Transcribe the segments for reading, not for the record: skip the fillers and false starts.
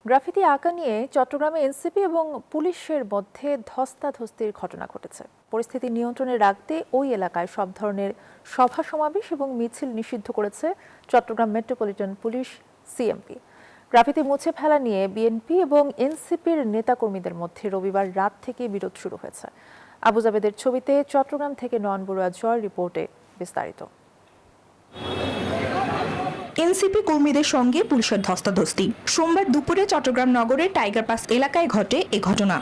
Graffiti আঁকা নিয়ে চট্টগ্রামে এনসিপি এবং পুলিশের মধ্যে ধস্তাধস্তির ঘটনা ঘটেছে। পরিস্থিতি নিয়ন্ত্রণে রাখতে ওই এলাকায় সব ধরনের সভা সমাবেশ এবং মিছিল নিষিদ্ধ করেছে Chattogram metropolitan police CMP. Graffiti মুছে ফেলা নিয়ে বিএনপি এবং এনসিপির নেতাকর্মীদের মধ্যে রবিবার রাত থেকে বিরোধ শুরু হয়েছে। আবু জাবেদের ছবিতে চট্টগ্রাম থেকে নয়ন বড়ুয়া জয় রিপোর্টে বিস্তারিত। এনসিপি কর্মীদের সঙ্গে পুলিশের ধস্তাধস্তি সোমবার দুপুরে চট্টগ্রাম নগরের টাইগার পাস এলাকায় ঘটে এ ঘটনা।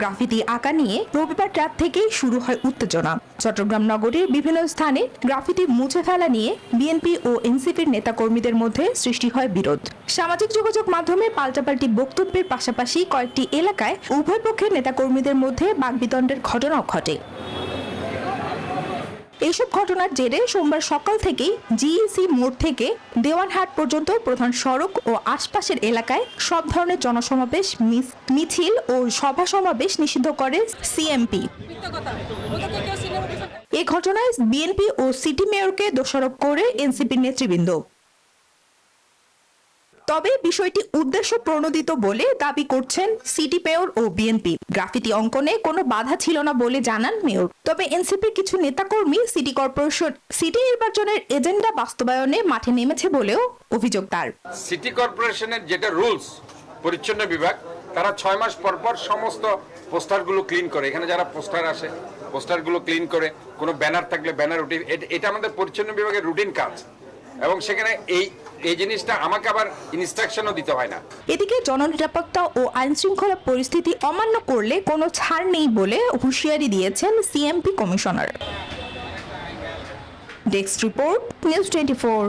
গ্রাফিতি আঁকা নিয়ে রবিবার রাত থেকেই শুরু হয় উত্তেজনা। চট্টগ্রাম নগরীর বিভিন্ন স্থানে গ্রাফিতি মুছে ফেলা নিয়ে বিএনপি ও এনসিপির নেতাকর্মীদের মধ্যে সৃষ্টি হয় বিরোধ। সামাজিক যোগাযোগ মাধ্যমে পাল্টাপাল্টি বক্তব্যের পাশাপাশি কয়েকটি এলাকায় উভয় পক্ষের নেতাকর্মীদের মধ্যে বাকবিতণ্ডের ঘটনাও ঘটে। এইসব ঘটনার জেরে সোমবার সকাল থেকেই জিইসি মোড় থেকে দেওয়ানহাট পর্যন্ত প্রধান সড়ক ও আশপাশের এলাকায় সব ধরনের জনসমাবেশ, মিছিল ও সভা সমাবেশ নিষিদ্ধ করে সিএমপি। এ ঘটনায় বিএনপি ও সিটি মেয়রকে দোষারোপ করে এনসিপির নেতৃবৃন্দ। তবে বিষয়টি উদ্দেশ্য প্রণোদিত বলে দাবি করছেন সিটি মেয়র ও বিএনপি। গ্রাফিতি অঙ্কনে কোনো বাধা ছিল না বলে জানান মেয়র। তবে এনসিপির কিছু নেতাকর্মী সিটি নির্বাচনের এজেন্ডা বাস্তবায়নে মাঠে নেমেছে বলেও অভিযোগ তার। সিটি কর্পোরেশনের যেটা রুলস, পরিচ্ছন্ন বিভাগ, তারা 6 মাস পর পর সমস্ত পোস্টারগুলো ক্লিন করে। এখানে যারা পোস্টার আসে, পোস্টারগুলো ক্লিন করে, কোনো ব্যানার থাকলে ব্যানার উঠে, এটা আমাদের পরিচ্ছন্ন বিভাগের রুটিন কাজ। এবং সেখানে এই জিনিসটা আমাকে আবার ইনস্ট্রাকশনও দিতে হয় না। এদিকে জননিরাপত্তা ও আইন শৃঙ্খলা পরিস্থিতি অমান্য করলে কোনো ছাড় নেই বলে হুঁশিয়ারি দিয়েছেন CMP commissioner. Desk report, news 24।